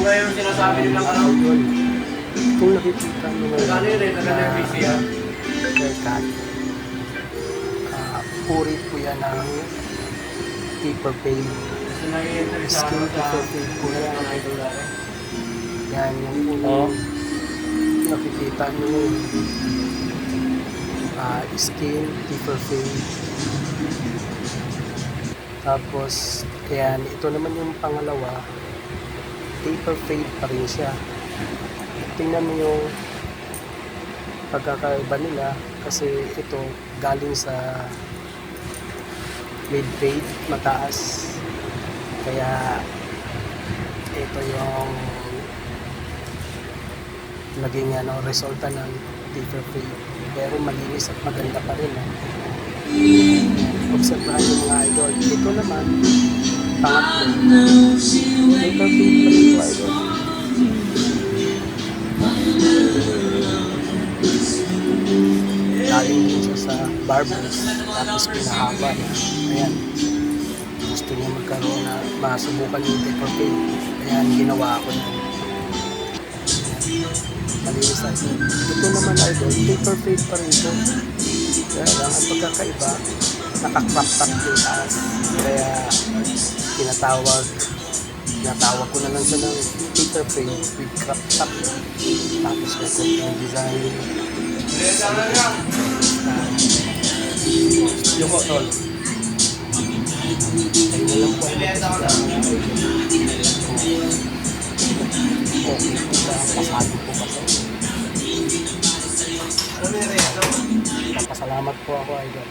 nga yung sinasabi nilang ano. Kung nakikita mo ngayon Ano yun eh, naganda yung PC yan. haircut, puri po yan ng taper fade. Kasi nai-interest sa Skin ano sa taper fade po yan. mga idol natin. Yan yung Oo. nakikita nyo ngayon. Skin taper fade. Tapos, kaya ito naman yung pangalawa, taper fade pa rin siya. Tingnan mo yung pagkakaiba nila kasi ito galing sa mid fade, mataas. Kaya ito yung naging resulta ng taper fade. Pero malinis at maganda pa rin. Obserbahan yung mga idol. Ito naman, pangatlo, taper fade pa rin ito, idol. Galing din siya sa barbers, tapos pinahaba niya. Ayan, gusto niya magkaroon na masubukan yung taper fade. Ayan, ginawa ko na. Malinis na ito. Ito naman, idol, taper fade pa rin ito. Kaya lang, ang pagkakaiba, nakakrop top yung taas. Kaya, tinatawag ko na lang siya ng taper fade with crop top. Tapos ito yung design. Yung ko, tol. Kayo na lang po ang okay po ba? Pasado po ba sa inyo? Papasalamat po ako, idol.